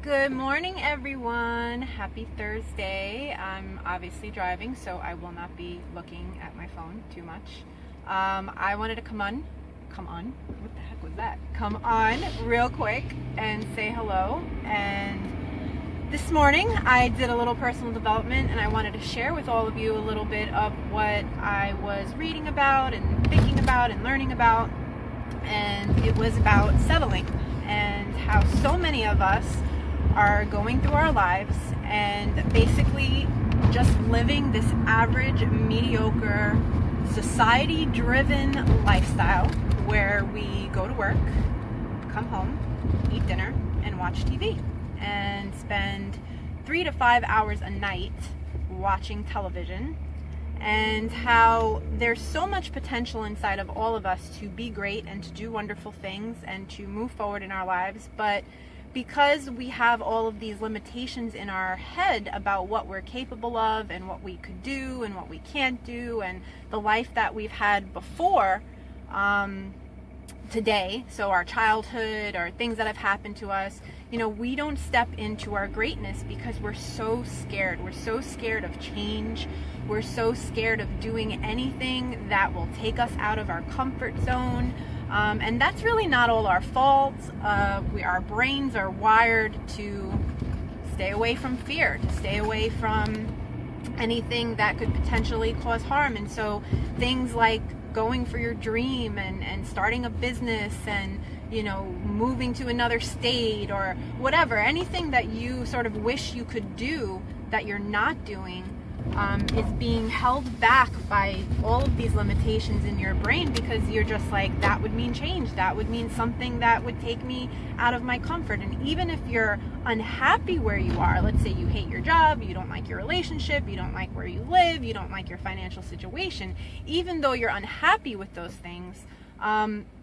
Good morning, everyone. Happy Thursday. I'm obviously driving, so I will not be looking at my phone too much. I wanted to come on, what the heck was that? Come on real quick and say hello. And this morning I did a little personal development, and I wanted to share with all of you a little bit of what I was reading about and thinking about and learning about. And it was about settling and how so many of us are going through our lives and basically just living this average, mediocre, society-driven lifestyle where we go to work, come home, eat dinner, and watch TV, and spend 3 to 5 hours a night watching television, and how there's so much potential inside of all of us to be great and to do wonderful things and to move forward in our lives, but because we have all of these limitations in our head about what we're capable of and what we could do and what we can't do and the life that we've had before today, so our childhood or things that have happened to us, we don't step into our greatness because we're so scared. We're so scared of change. We're so scared of doing anything that will take us out of our comfort zone. And that's really not all our fault. Our brains are wired to stay away from fear, to stay away from anything that could potentially cause harm. And so things like going for your dream and starting a business and, moving to another state or whatever, anything that you sort of wish you could do that you're not doing, is being held back by all of these limitations in your brain because you're just like, that would mean change. That would mean something that would take me out of my comfort. And even if you're unhappy where you are, let's say you hate your job, you don't like your relationship, you don't like where you live, you don't like your financial situation, even though you're unhappy with those things,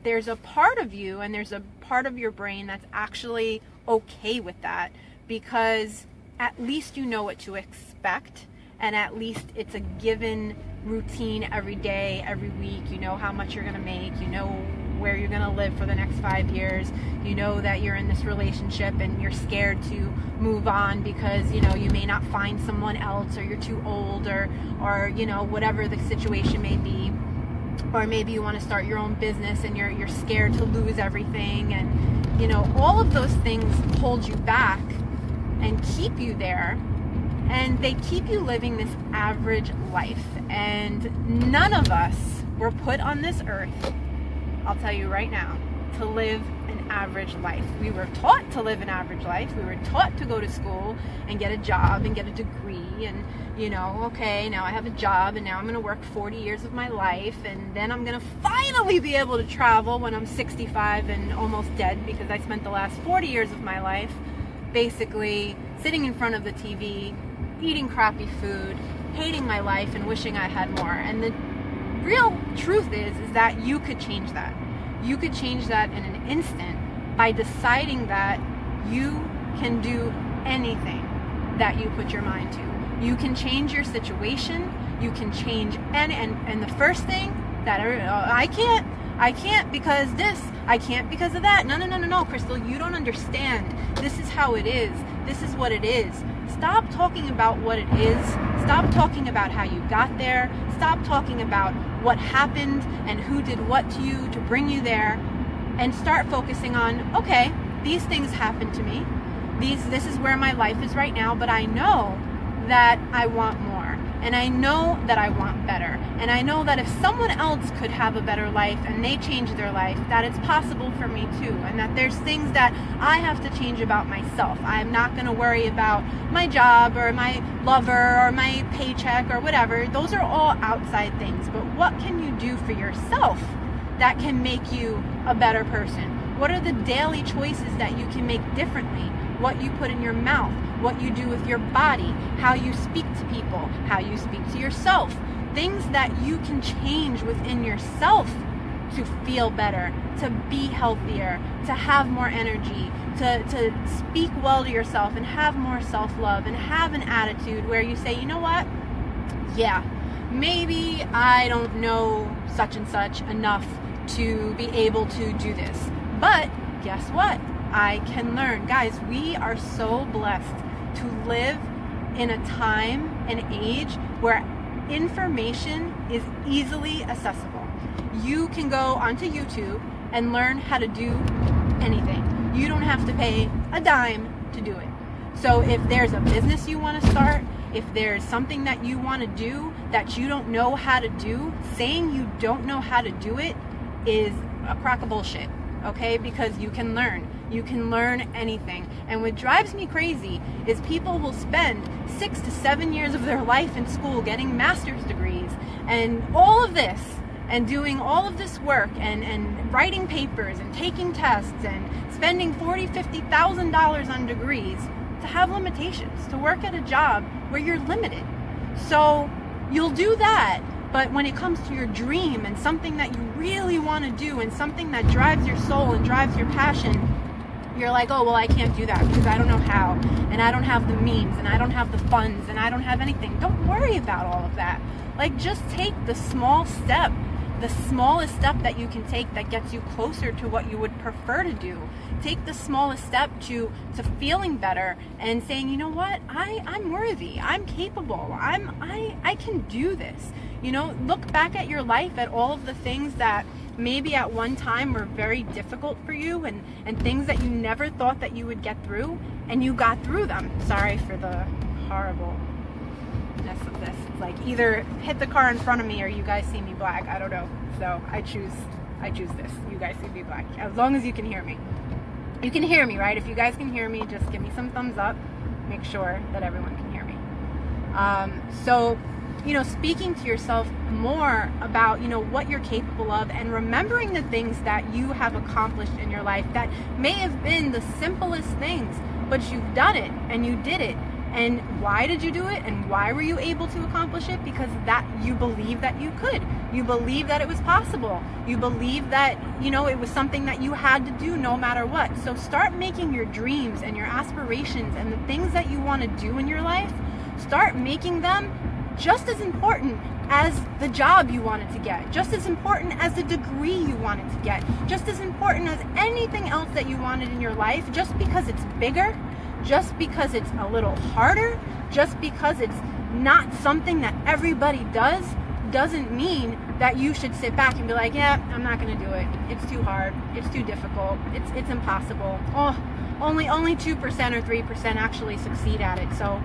there's a part of you and there's a part of your brain that's actually okay with that because at least you know what to expect. And at least it's a given routine every day, every week. You know how much you're going to make. You know where you're going to live for the next 5 years. You know that you're in this relationship and you're scared to move on because, you may not find someone else or you're too old or whatever the situation may be. Or maybe you want to start your own business and you're scared to lose everything. And, all of those things hold you back and keep you there. And they keep you living this average life. And none of us were put on this earth, I'll tell you right now, to live an average life. We were taught to live an average life. We were taught to go to school and get a job and get a degree. And, okay, now I have a job and now I'm going to work 40 years of my life. And then I'm going to finally be able to travel when I'm 65 and almost dead because I spent the last 40 years of my life basically sitting in front of the TV, eating crappy food, hating my life, and wishing I had more. And the real truth is that you could change that. You could change that in an instant by deciding that you can do anything that you put your mind to. You can change your situation. You can change and the first thing that I can't because this, I can't because of that. No, Crystal, you don't understand. This is how it is. This is what it is. Stop talking about what it is. Stop talking about how you got there. Stop talking about what happened and who did what to you to bring you there. And start focusing on, okay, these things happened to me. This is where my life is right now, but I know that I want more. And I know that I want better. And I know that if someone else could have a better life and they change their life, that it's possible for me too. And that there's things that I have to change about myself. I'm not going to worry about my job or my lover or my paycheck or whatever. Those are all outside things. But what can you do for yourself that can make you a better person? What are the daily choices that you can make differently? What you put in your mouth, what you do with your body, how you speak to people, how you speak to yourself. Things that you can change within yourself to feel better, to be healthier, to have more energy, to speak well to yourself and have more self-love and have an attitude where you say, you know what? Yeah, maybe I don't know such and such enough to be able to do this. But guess what? I can learn. Guys, we are so blessed to live in a time and age where information is easily accessible. You can go onto YouTube and learn how to do anything. You don't have to pay a dime to do it. So if there's a business you want to start, if there's something that you want to do that you don't know how to do, saying you don't know how to do it is a crock of bullshit, okay? Because you can learn. You can learn anything. And what drives me crazy is people will spend 6 to 7 years of their life in school getting master's degrees and all of this, and doing all of this work and writing papers and taking tests and spending $40,000, $50,000 on degrees to have limitations, to work at a job where you're limited. So you'll do that, but when it comes to your dream and something that you really want to do and something that drives your soul and drives your passion, you're like, oh, well, I can't do that because I don't know how, and I don't have the means, and I don't have the funds, and I don't have anything. Don't worry about all of that. Like, just take the small step, the smallest step that you can take that gets you closer to what you would prefer to do. Take the smallest step to feeling better and saying, you know what, I'm worthy, I'm capable, I can do this. You know, look back at your life, at all of the things that maybe at one time were very difficult for you, and things that you never thought that you would get through, and you got through them. Sorry for the horribleness of this. It's like either hit the car in front of me or you guys see me black. I don't know. So I choose this. You guys see me black. As long as you can hear me. You can hear me, right? If you guys can hear me, just give me some thumbs up. Make sure that everyone can hear me. So, you know, speaking to yourself more about, you know, what you're capable of, and remembering the things that you have accomplished in your life that may have been the simplest things, but you've done it and you did it. And why did you do it? And why were you able to accomplish it? Because that you believe that you could. You believe that it was possible. You believe that, you know, it was something that you had to do no matter what. So start making your dreams and your aspirations and the things that you want to do in your life, start making them just as important as the job you wanted to get, just as important as the degree you wanted to get, just as important as anything else that you wanted in your life. Just because it's bigger, just because it's a little harder, just because it's not something that everybody does, doesn't mean that you should sit back and be like, yeah, I'm not going to do it. It's too hard. It's too difficult. It's impossible. Oh, only 2% or 3% actually succeed at it. So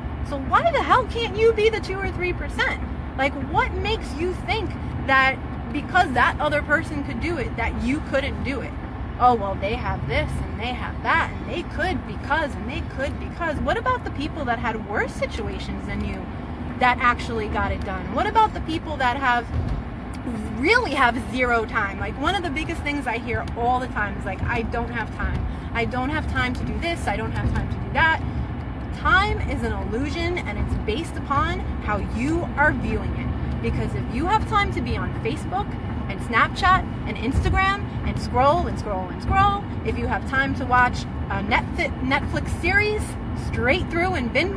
why the hell can't you be the 2 or 3%? Like, what makes you think that because that other person could do it, that you couldn't do it? Oh, well, they have this and they have that and they could because and they could because. What about the people that had worse situations than you that actually got it done? What about the people that really have zero time? Like, one of the biggest things I hear all the time is like, I don't have time. I don't have time to do this. I don't have time to do that. Time is an illusion, and it's based upon how you are viewing it. Because if you have time to be on Facebook and Snapchat and Instagram and scroll and scroll and scroll, if you have time to watch a Netflix series straight through and binge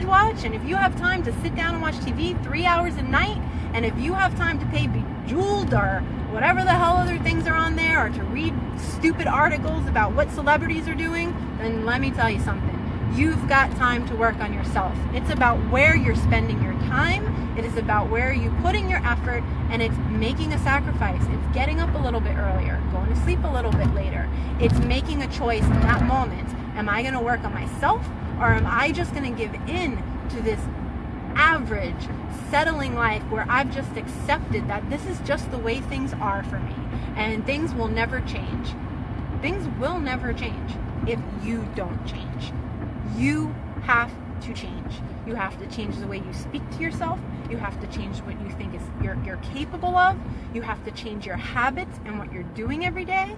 watch, and if you have time to sit down and watch TV 3 hours a night, and if you have time to pay Bejeweled or whatever the hell other things are on there, or to read stupid articles about what celebrities are doing, then let me tell you something. You've got time to work on yourself. It's about where you're spending your time. It is about where you're putting your effort, and it's making a sacrifice. It's getting up a little bit earlier, going to sleep a little bit later. It's making a choice in that moment. Am I going to work on myself, or am I just going to give in to this average, settling life where I've just accepted that this is just the way things are for me, and things will never change? Things will never change if you don't change. You have to change. You have to change the way you speak to yourself. You have to change what you think is you're capable of. You have to change your habits and what you're doing every day.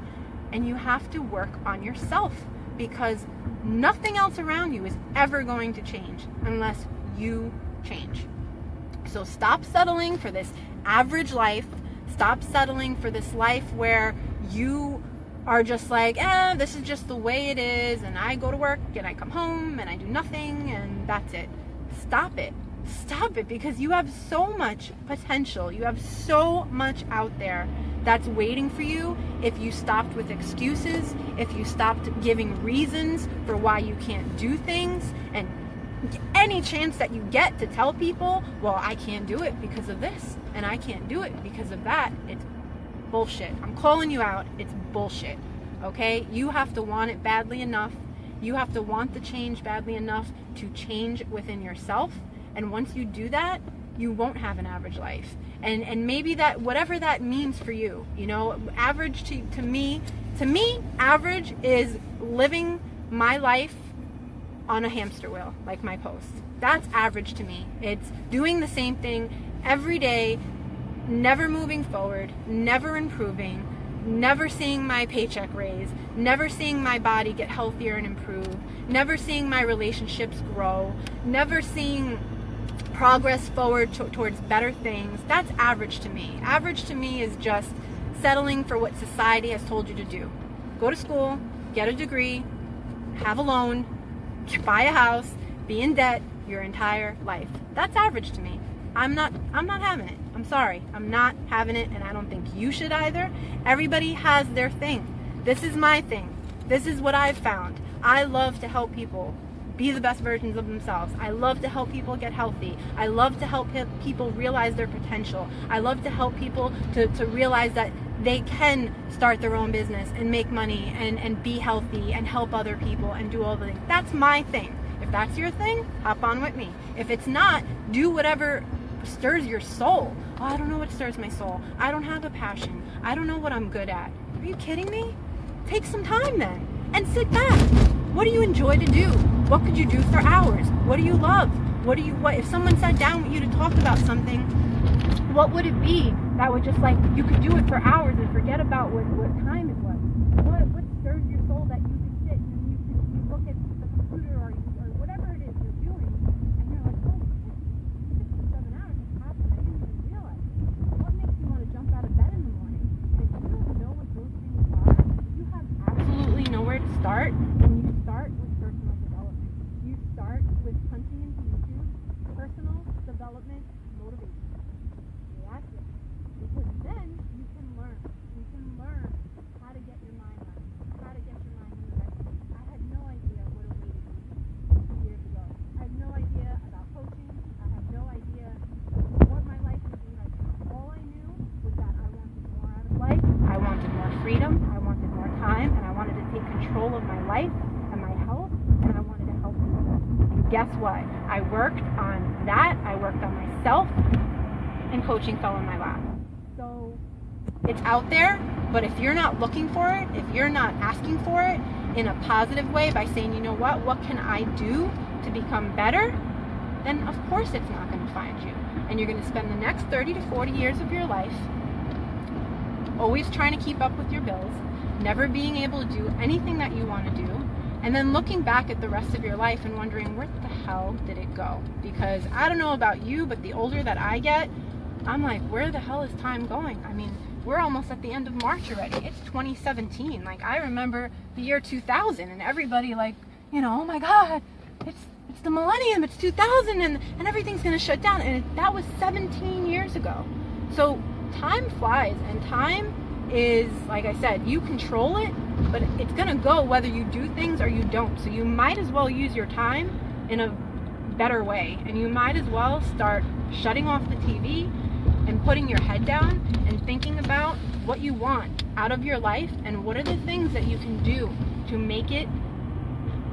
And you have to work on yourself, because nothing else around you is ever going to change unless you change. So stop settling for this average life. Stop settling for this life where you are just like, this is just the way it is, and I go to work and I come home and I do nothing and that's it. Stop it. stop it, because you have so much potential. You have so much out there that's waiting for you if you stopped with excuses, if you stopped giving reasons for why you can't do things, and any chance that you get to tell people, well, I can't do it because of this, and I can't do it because of that. It's bullshit. I'm calling you out. It's bullshit. Okay? You have to want it badly enough. You have to want the change badly enough to change within yourself. And once you do that, you won't have an average life. And maybe that, whatever that means for you, you know, average to me, average is living my life on a hamster wheel, like my post. That's average to me. It's doing the same thing every day, never moving forward, never improving, never seeing my paycheck raise, never seeing my body get healthier and improve, never seeing my relationships grow, never seeing progress forward towards better things. That's average to me. Average to me is just settling for what society has told you to do. Go to school, get a degree, have a loan, buy a house, be in debt your entire life. That's average to me. I'm not having it. I'm sorry. I'm not having it, and I don't think you should either. Everybody has their thing. This is my thing. This is what I've found. I love to help people be the best versions of themselves. I love to help people get healthy. I love to help people realize their potential. I love to help people to realize that they can start their own business and make money and be healthy and help other people and do all the things. That's my thing. If that's your thing, hop on with me. If it's not, do whatever stirs your soul. Oh, I don't know what stirs my soul. I don't have a passion. I don't know what I'm good at. Are you kidding me? Take some time then and sit back. What do you enjoy to do? What could you do for hours? What do you love? What if someone sat down with you to talk about something, what would it be that would just, like, you could do it for hours and forget about what time it was? What stirs your soul that you could sit and you look at the computer or whatever it is you're doing, and you're like, oh, 6 or 7 hours has happened. I didn't even realize. What makes you want to jump out of bed in the morning? And if you don't know what those things are, you have absolutely nowhere to start. And you start with personal development. You start with punching into YouTube, personal development motivation. That's it. Because then you can learn. You can learn how to get your mind right, how to get your mind in the right place. I had no idea what a way to be 2 years ago. I had no idea about coaching. I had no idea what my life would be like. All I knew was that I wanted more out of life. I wanted more freedom. I wanted more time. And I wanted to take control of my life and my health. And I wanted to help people. And guess what? I worked on that. I worked on myself. And coaching fell in my lap. So it's out there, but if you're not looking for it, if you're not asking for it in a positive way by saying, you know what can I do to become better, then of course it's not going to find you. And you're going to spend the next 30 to 40 years of your life always trying to keep up with your bills, never being able to do anything that you want to do, and then looking back at the rest of your life and wondering, where the hell did it go? Because I don't know about you, but the older that I get, I'm like, where the hell is time going? I mean, we're almost at the end of March already. It's 2017. Like, I remember the year 2000 and everybody, like, you know, oh my God, it's the millennium, it's 2000 and everything's gonna shut down. And that was 17 years ago. So time flies, and time is, like I said, you control it, but it's gonna go whether you do things or you don't. So you might as well use your time in a better way, and you might as well start shutting off the TV and putting your head down and thinking about what you want out of your life and what are the things that you can do to make it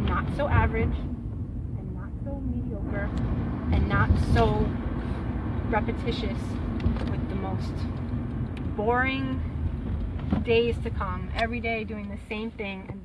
not so average and not so mediocre and not so repetitious with the most boring days to come, every day doing the same thing and